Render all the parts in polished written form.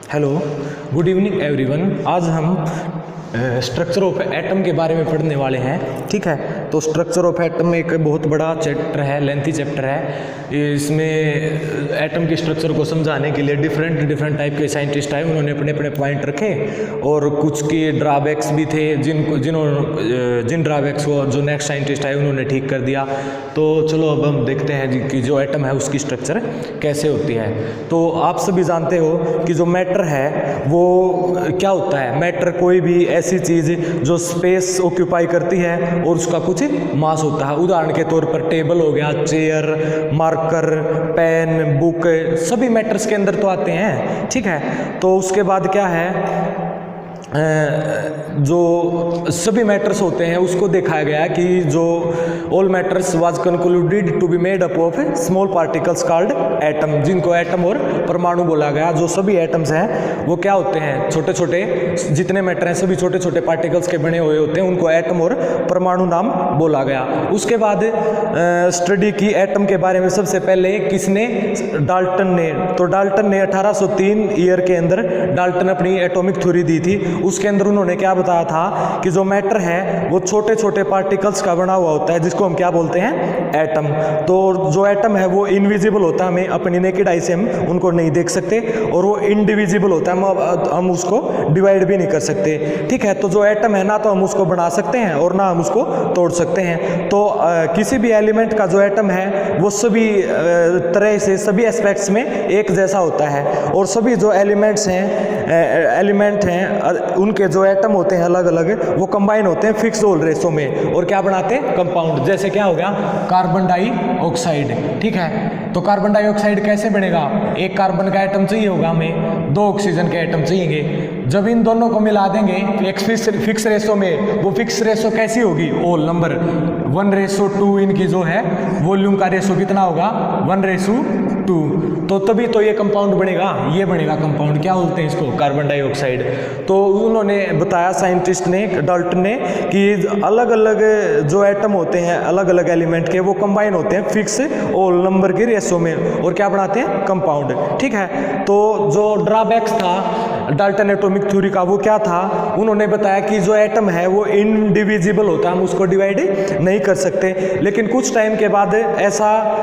Hello, good evening everyone. आज हम structure of atom के बारे में पढ़ने वाले हैं। ठीक है, तो स्ट्रक्चर ऑफ एटम एक बहुत बड़ा चैप्टर है, लेंथी चैप्टर है। इसमें एटम की स्ट्रक्चर को समझाने के लिए डिफरेंट टाइप के साइंटिस्ट आए, उन्होंने अपने अपने पॉइंट रखे और कुछ के ड्रॉबैक्स भी थे जिन ड्रॉबैक्स को जो नेक्स्ट साइंटिस्ट आए उन्होंने ठीक कर दिया। तो चलो अब हम देखते हैं कि जो एटम है उसकी स्ट्रक्चर कैसे होती है। तो आप सभी जानते हो कि जो मैटर है वो क्या होता है। मैटर कोई भी ऐसी चीज़ जो स्पेस ऑक्यूपाई करती है और उसका कुछ मास होता है। उदाहरण के तौर पर टेबल हो गया, चेयर, मार्कर, पेन, बुक, सभी मैटर्स के अंदर तो आते हैं। ठीक है, तो उसके बाद क्या है, जो सभी मैटर्स होते हैं उसको दिखाया गया है कि जो all matters was concluded to be made up of small particles called atom, जिनको एटम और परमाणु बोला गया। जो सभी एटम्स हैं वो क्या होते हैं, छोटे छोटे जितने मैटर हैं सभी छोटे छोटे पार्टिकल्स के बने हुए होते हैं, उनको एटम और परमाणु नाम बोला गया। उसके बाद स्टडी की एटम के बारे में सबसे पहले किसने, डाल्टन ने। तो डाल्टन ने 1803 ईयर के अंदर डाल्टन अपनी एटॉमिक थ्योरी दी थी। उसके अंदर उन्होंने क्या बताया था कि जो मैटर है वो छोटे छोटे पार्टिकल्स का बना हुआ होता है, जिसको हम क्या बोलते हैं, एटम। तो जो एटम है वो इनविजिबल होता है, हमें अपनी नेकेड आई से हम उनको नहीं देख सकते, और वो इंडिविजिबल होता है, हम उसको डिवाइड भी नहीं कर सकते। ठीक है, तो जो एटम है ना तो हम उसको बना सकते हैं और ना हम उसको तोड़ सकते हैं। तो किसी भी एलिमेंट का जो एटम है वो सभी तरह से सभी एस्पेक्ट्स में एक जैसा होता है, और सभी जो एलिमेंट हैं उनके जो एटम होते हैं अलग अलग, वो कंबाइन होते हैं फिक्स होल रेशो में और क्या बनाते हैं, कंपाउंड। जैसे क्या हो गया, कार्बन डाइऑक्साइड। ठीक है, तो कार्बन डाइऑक्साइड कैसे बनेगा, एक कार्बन का एटम चाहिए होगा हमें, 2 ऑक्सीजन के एटम चाहिए। जब इन दोनों को मिला देंगे एक फिक्स रेशो में, वो फिक्स रेशो कैसी होगी, होल नंबर 1:2। इनकी जो है वॉल्यूम का रेशो कितना होगा, 1:2। तो तभी तो ये कंपाउंड बनेगा, ये बनेगा कंपाउंड। क्या बोलते हैं इसको, कार्बन डाइऑक्साइड। तो उन्होंने बताया, साइंटिस्ट ने, डाल्टन ने, कि अलग अलग जो एटम होते हैं अलग अलग एलिमेंट के, वो कंबाइन होते हैं फिक्स होल नंबर के रेशो में और क्या बनाते हैं, कंपाउंड। ठीक है, तो जो ड्रॉबैक्स था डाल्टन एटॉमिक थ्योरी का वो क्या था, उन्होंने बताया कि जो एटम है वो इनडिविजिबल होता है, हम उसको डिवाइड नहीं कर सकते। लेकिन कुछ टाइम के बाद ऐसा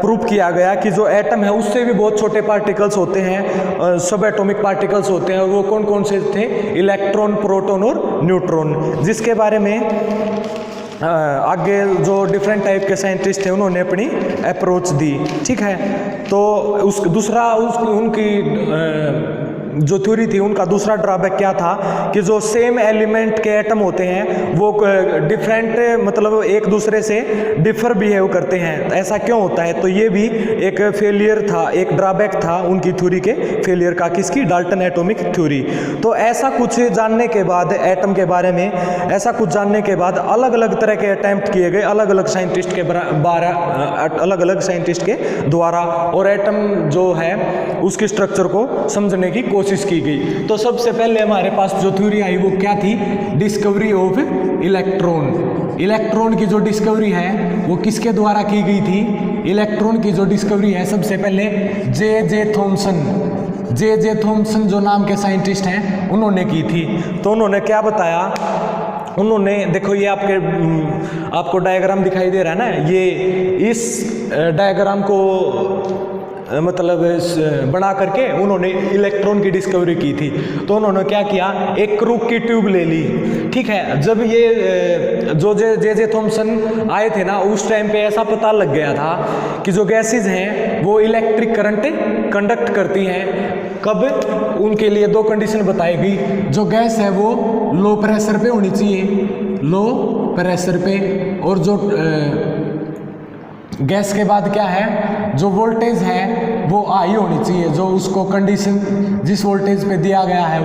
प्रूव किया गया कि जो एटम है उससे भी बहुत छोटे पार्टिकल्स होते हैं, सब एटॉमिक पार्टिकल्स होते हैं, और वो कौन कौन से थे, इलेक्ट्रॉन, प्रोटॉन और न्यूट्रॉन, जिसके बारे में आगे जो डिफरेंट टाइप के साइंटिस्ट थे उन्होंने अपनी अप्रोच दी। ठीक है, तो उनकी जो थ्योरी थी, उनका दूसरा ड्रॉबैक क्या था कि जो सेम एलिमेंट के एटम होते हैं वो डिफरेंट, मतलब एक दूसरे से डिफर बिहेव करते हैं। ऐसा क्यों होता है, तो ये भी एक फेलियर था, एक ड्रॉबैक था उनकी थ्योरी के फेलियर का, किसकी, डाल्टन एटॉमिक थ्योरी। तो ऐसा कुछ जानने के बाद, एटम के बारे में ऐसा कुछ जानने के बाद अलग अलग तरह के अटेम्प्ट किए गए अलग अलग साइंटिस्ट के द्वारा, और एटम जो है उसकी स्ट्रक्चर को समझने की कोशिश की गई। तो सबसे पहले हमारे पास जो थ्योरी आई वो क्या थी, डिस्कवरी ऑफ इलेक्ट्रॉन। इलेक्ट्रॉन की जो डिस्कवरी है वो किसके द्वारा की गई थी, इलेक्ट्रॉन की जो डिस्कवरी है सबसे पहले जे थॉमसन जो नाम के साइंटिस्ट हैं उन्होंने की थी। तो उन्होंने क्या बताया, उन्होंने, देखो ये आपको डायग्राम दिखाई दे रहा है ना, ये इस डायग्राम को मतलब बना करके उन्होंने इलेक्ट्रॉन की डिस्कवरी की थी। तो उन्होंने क्या किया, एक क्रूक की ट्यूब ले ली। ठीक है, जब ये जो जे थॉमसन आए थे ना, उस टाइम पे ऐसा पता लग गया था कि जो गैसेज हैं वो इलेक्ट्रिक करंट कंडक्ट करती हैं। कब, उनके लिए 2 कंडीशन बताई गई, जो गैस है वो लो प्रेशर पे होनी चाहिए, लो प्रेशर पे, और जो गैस के बाद क्या है, जो वोल्टेज है वो हाई होनी चाहिए, जो उसको कंडीशन जिस वोल्टेज पे दिया गया है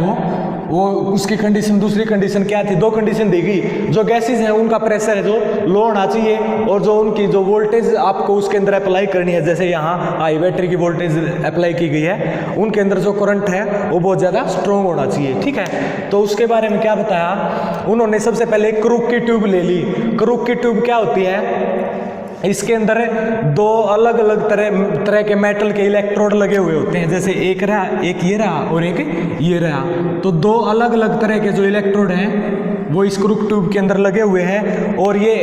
वो उसकी कंडीशन, दूसरी कंडीशन क्या थी, 2 कंडीशन दी गई। जो गैसेज हैं उनका प्रेशर है जो लो होना चाहिए, और जो उनकी जो वोल्टेज आपको उसके अंदर अप्लाई करनी है, जैसे यहाँ हाई बैटरी की वोल्टेज अप्लाई की गई है, उनके अंदर जो करंट है वो बहुत ज़्यादा स्ट्रॉन्ग होना चाहिए। ठीक है, तो उसके बारे में क्या बताया उन्होंने, सबसे पहले क्रूक की ट्यूब ले ली। क्रूक की ट्यूब क्या होती है, इसके अंदर दो अलग अलग तरह के मेटल के इलेक्ट्रोड लगे हुए होते हैं, जैसे एक रहा, एक ये रहा और एक ये रहा। तो दो अलग अलग तरह के जो इलेक्ट्रोड हैं वो इस क्रूक ट्यूब के अंदर लगे हुए हैं। और ये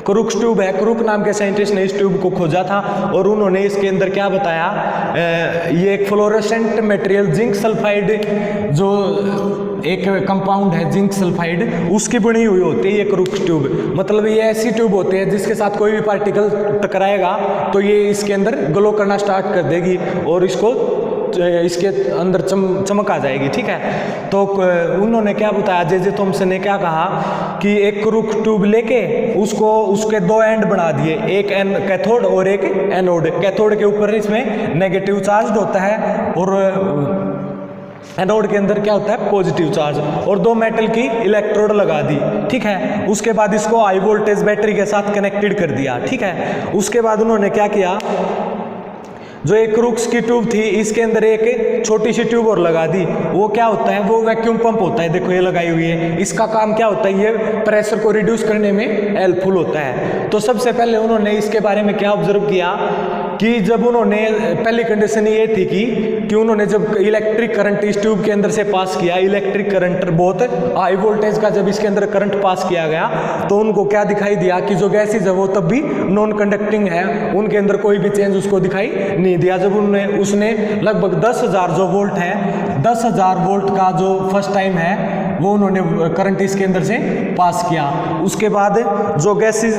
क्रूक ट्यूब है, क्रूक नाम के साइंटिस्ट ने इस ट्यूब को खोजा था और उन्होंने इसके अंदर क्या बताया, ये एक फ्लोरोसेंट मटेरियल जिंक सल्फाइड, जो एक कंपाउंड है जिंक सल्फाइड, उसकी बनी हुई होती है ये क्रूक ट्यूब। मतलब ये ऐसी ट्यूब होती है जिसके साथ कोई भी पार्टिकल टकराएगा तो ये इसके अंदर ग्लो करना स्टार्ट कर देगी और इसके अंदर चमक आ जाएगी। ठीक है, तो उन्होंने क्या बताया, जे थॉमसन ने क्या कहा कि एक क्रूक ट्यूब लेके उसके दो एंड बना दिए, एक कैथोड और एक एनोड। कैथोड के ऊपर इसमें नेगेटिव चार्ज होता है और एनोड के अंदर क्या होता है, पॉजिटिव चार्ज, और दो मेटल की इलेक्ट्रोड लगा दी। ठीक है, उसके बाद इसको हाई वोल्टेज बैटरी के साथ कनेक्टेड कर दिया। ठीक है, उसके बाद उन्होंने क्या किया, जो एक क्रूक्स की ट्यूब थी इसके अंदर एक छोटी सी ट्यूब और लगा दी। वो क्या होता है, वो वैक्यूम पंप होता है, देखो ये लगाई हुई है। इसका काम क्या होता है, ये प्रेशर को रिड्यूस करने में हेल्पफुल होता है। तो सबसे पहले उन्होंने इसके बारे में क्या ऑब्जर्व किया कि जब उन्होंने, पहली कंडीशन ये थी कि उन्होंने जब इलेक्ट्रिक करंट इस ट्यूब के अंदर से पास किया, इलेक्ट्रिक करंट बहुत हाई वोल्टेज का जब इसके अंदर करंट पास किया गया तो उनको क्या दिखाई दिया कि जो गैसेज है वो तब भी नॉन कंडक्टिंग है, उनके अंदर कोई भी चेंज उसको दिखाई नहीं दिया। जब उसने लगभग 10,000 जो वोल्ट है, 10,000 वोल्ट का जो फर्स्ट टाइम है वो उन्होंने करंट इसके अंदर से पास किया। उसके बाद जो गैसेज,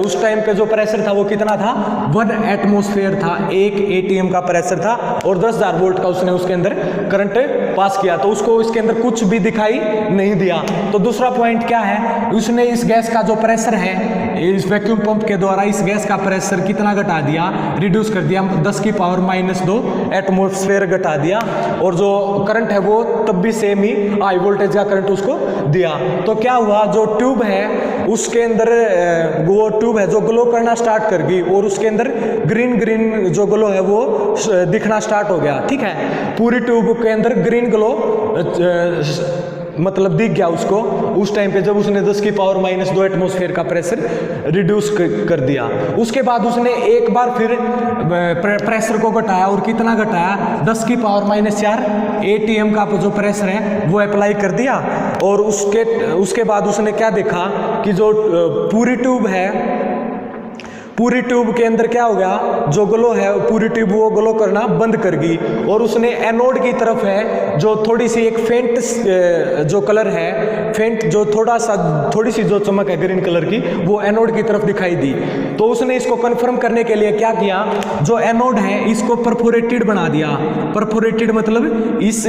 उस टाइम पे जो प्रेशर था वो कितना था, 1 एटमॉस्फेयर था, 1 ATM का प्रेशर था और 10,000 वोल्ट का उसने उसके अंदर करंट पास किया, तो उसको इसके अंदर कुछ भी दिखाई नहीं दिया। तो दूसरा पॉइंट क्या है, उसने इस गैस का जो प्रेशर है, इस वैक्यूम पंप के द्वारा इस गैस का प्रेशर कितना घटा दिया, रिड्यूस कर दिया, 10 की पावर -2 एटमॉस्फेयर घटा दिया, और जो करंट है वो तब भी सेम ही हाई वोल्टेज का करंट उसको दिया। तो क्या हुआ, जो ट्यूब है उसके अंदर, वो ट्यूब है जो ग्लो करना स्टार्ट कर गई और उसके अंदर ग्रीन ग्रीन जो ग्लो है वो दिखना स्टार्ट हो गया। ठीक है, पूरी ट्यूब के अंदर ग्रीन ग्लो मतलब दिख गया उसको उस टाइम पे जब उसने 10 की पावर -2 एटमॉस्फेयर का प्रेशर रिड्यूस कर दिया। उसके बाद उसने एक बार फिर प्रेशर को घटाया, और कितना घटाया, 10 की पावर -4 ATM का जो प्रेशर है वो अप्लाई कर दिया। और उसके बाद उसने क्या देखा कि जो पूरी ट्यूब है, पूरी ट्यूब के अंदर क्या हो गया, जो ग्लो है पूरी ट्यूब वो ग्लो करना बंद कर गई, और उसने एनोड की तरफ है जो थोड़ी सी एक फेंट जो कलर है, फेंट जो थोड़ी सी जो चमक है ग्रीन कलर की, वो एनोड की तरफ दिखाई दी। तो उसने इसको कंफर्म करने के लिए क्या किया, जो एनोड है इसको परफोरेटेड बना दिया। परफोरेटेड मतलब इस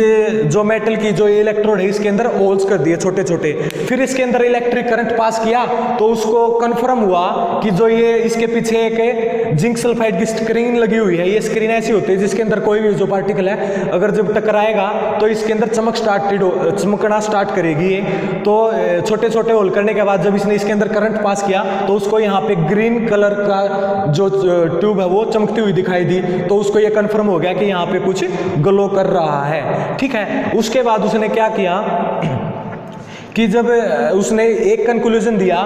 जो मेटल की जो इलेक्ट्रोड है इसके अंदर होल्स कर दिए छोटे छोटे, फिर इसके अंदर इलेक्ट्रिक करंट पास किया तो उसको कंफर्म हुआ कि जो ये इसके पीछे एक जिंक सल्फाइड की स्क्रीन लगी हुई है, ये स्क्रीन ऐसी होती है जिसके अंदर कोई भी जो पार्टिकल है अगर जब टकराएगा तो इसके अंदर चमकना स्टार्ट करेगी। तो छोटे छोटे होल करने के बाद जब इसने इसके अंदर करंट पास किया तो उसको यहाँ पे ग्रीन कलर का जो ट्यूब है वो चमकती हुई दिखाई दी, तो उसको ये कंफर्म हो गया कि यहाँ पे कुछ ग्लो कर रहा है। ठीक है, उसके बाद उसने क्या किया कि जब उसने एक कंक्लूजन दिया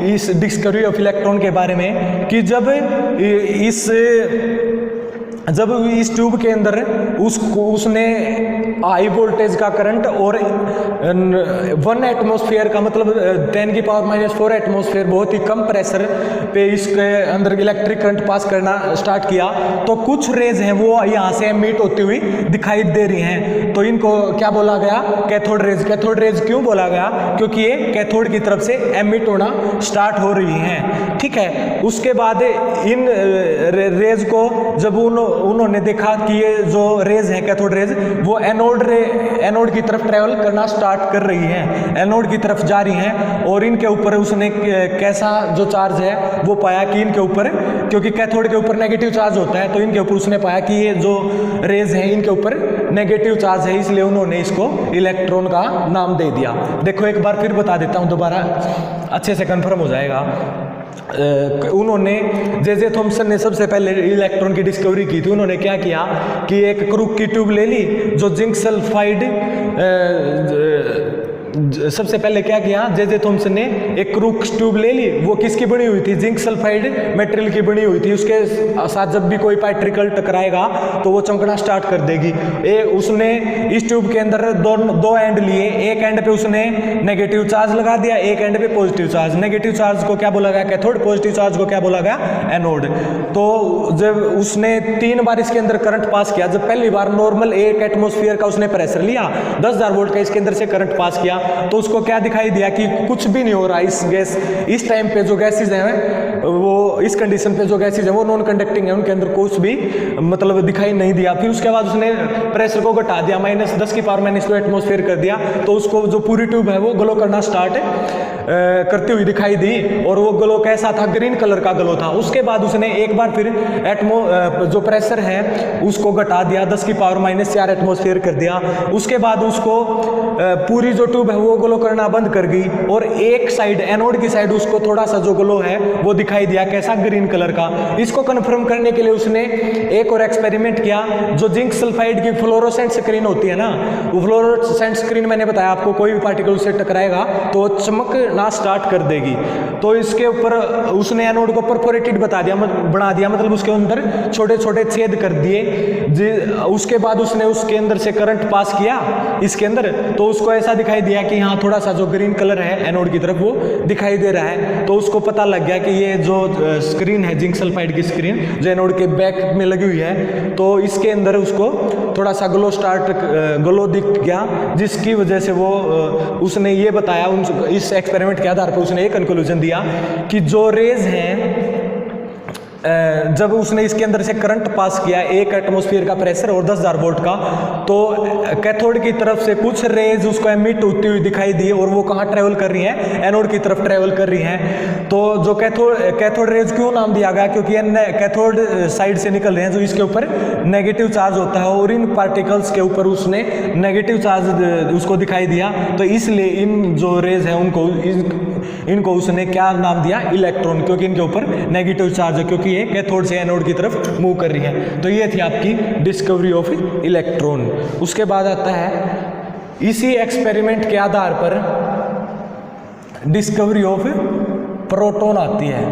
इस डिस्कवरी ऑफ इलेक्ट्रॉन के बारे में कि जब इस ट्यूब के अंदर उसने हाई वोल्टेज का करंट और 1 एटमॉस्फेयर का मतलब 10 की पावर -4 एटमॉस्फेयर बहुत ही कम प्रेशर पे इसके अंदर इलेक्ट्रिक करंट पास करना स्टार्ट किया, तो कुछ रेज हैं वो यहाँ से एमिट होती हुई दिखाई दे रही हैं। तो इनको क्या बोला गया, कैथोड रेज। कैथोड रेज क्यों बोला गया, क्योंकि ये कैथोड की तरफ से एमिट होना स्टार्ट हो रही हैं। ठीक है, उसके बाद इन रेज को जब उन्होंने देखा कि ये जो रेज है कैथोड रेज वो एनोड की तरफ ट्रेवल करना स्टार्ट कर रही हैं, एनोड की तरफ जा रही हैं, और इनके ऊपर उसने कैसा जो चार्ज है वो पाया कि इनके ऊपर, क्योंकि कैथोड के ऊपर नेगेटिव चार्ज होता है तो इनके ऊपर उसने पाया कि ये जो रेज हैं इनके ऊपर नेगेटिव चार्ज है, इसलिए उन्होंने इसको इलेक्ट्रॉन का नाम दे दिया। देखो एक बार फिर बता देता हूँ, दोबारा अच्छे से कंफर्म हो जाएगा। उन्होंने जे थॉमसन ने सबसे पहले इलेक्ट्रॉन की डिस्कवरी की थी। उन्होंने क्या किया कि एक क्रूक की ट्यूब ले ली जो जिंक सल्फाइड सबसे पहले क्या किया, जे थॉमसन ने एक क्रूक्स ट्यूब ले ली, वो किसकी बनी हुई थी, जिंक सल्फाइड मटेरियल की बनी हुई थी। उसके साथ जब भी कोई पार्टिकल टकराएगा तो वो चमकना स्टार्ट कर देगी। उसने इस ट्यूब के अंदर दो एंड लिए, एक एंड पे उसने नेगेटिव चार्ज लगा दिया, एक एंड पे पॉजिटिव चार्ज। नेगेटिव चार्ज को क्या बोला गया, कैथोड, पॉजिटिव चार्ज को क्या बोला गया, एनोड। तो जब उसने 3 बार इसके अंदर करंट पास किया, जब पहली बार नॉर्मल 1 एटमॉस्फेयर का उसने प्रेशर लिया, 10,000 वोल्ट का इसके अंदर से करंट पास किया, तो उसको क्या दिखाई दिया कि कुछ भी नहीं हो रहा। इस गैस, इस टाइम पे जो गैसेज हैं वो, इस कंडीशन पे जो गैसेज हैं वो नॉन कंडक्टिंग है, उनके अंदर कुछ भी मतलब दिखाई नहीं दिया। फिर उसके बाद उसने प्रेशर को घटा दिया, -10⁻⁻² एटमॉस्फेयर कर दिया, तो उसको जो पूरी ट्यूब है वो ग्लो करना स्टार्ट करती हुई दिखाई दी, और वो ग्लो कैसा था, ग्रीन कलर का ग्लो था। उसके बाद उसने एक बार फिर जो प्रेशर है उसको घटा दिया, 10⁻⁻⁴ एटमॉस्फेयर कर दिया। उसके बाद उसको पूरी जो ट्यूब है वो ग्लो करना बंद कर गई, और एक साइड, एनोड की साइड, उसको थोड़ा सा जो ग्लो है वो दिखाई दिया, कैसा, ग्रीन कलर का। इसको कंफर्म करने के लिए उसने एक और एक्सपेरिमेंट किया। जो जिंक सल्फाइड की फ्लोरोसेंट स्क्रीन होती है ना, वो फ्लोरोसेंट स्क्रीन मैंने बताया आपको, कोई भी पार्टिकल से टकराएगा तो चमकना स्टार्ट कर देगी। तो इसके ऊपर उसने एनोड को परफोरेटेड बना दिया, मतलब उसके अंदर छोटे छोटे छेद कर दिए। उसके बाद उसने उसके अंदर से करंट पास किया इसके अंदर, तो उसको ऐसा दिखाई दिया कि हाँ, थोड़ा सा जो ग्रीन कलर है एनोड की तरफ वो दिखाई दे रहा है। तो उसको पता लग गया कि ये जो स्क्रीन है, जिंक सल्फाइड की स्क्रीन जो एनोड के बैक में लगी हुई है, तो इसके अंदर उसको थोड़ा सा ग्लो दिख गया, जिसकी वजह से वो उसने ये बताया, इस एक्सपेरिमेंट के आधार पर उसने ये कंक्लूजन दिया कि जो रेज हैं, जब उसने इसके अंदर से करंट पास किया 1 एटमॉस्फेयर का प्रेशर और 10,000 वोल्ट का, तो कैथोड की तरफ से कुछ रेज उसको एमिट होती हुई दिखाई दी, और वो कहाँ ट्रेवल कर रही हैं, एनोड की तरफ ट्रेवल कर रही हैं। तो जो कैथोड रेज क्यों नाम दिया गया, क्योंकि कैथोड साइड से निकल रहे हैं, जो इसके ऊपर नेगेटिव चार्ज होता है, और इन पार्टिकल्स के ऊपर उसने नेगेटिव चार्ज उसको दिखाई दिया, तो इसलिए इन जो रेज हैं इनको उसने क्या नाम दिया, इलेक्ट्रॉन, क्योंकि इनके ऊपर नेगेटिव चार्ज है, क्योंकि ये कैथोड से एनोड की तरफ मूव कर रही है। तो ये थी आपकी डिस्कवरी ऑफ इलेक्ट्रॉन। उसके बाद आता है, इसी एक्सपेरिमेंट के आधार पर डिस्कवरी ऑफ प्रोटॉन आती है।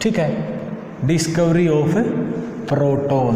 ठीक है, डिस्कवरी ऑफ प्रोटॉन।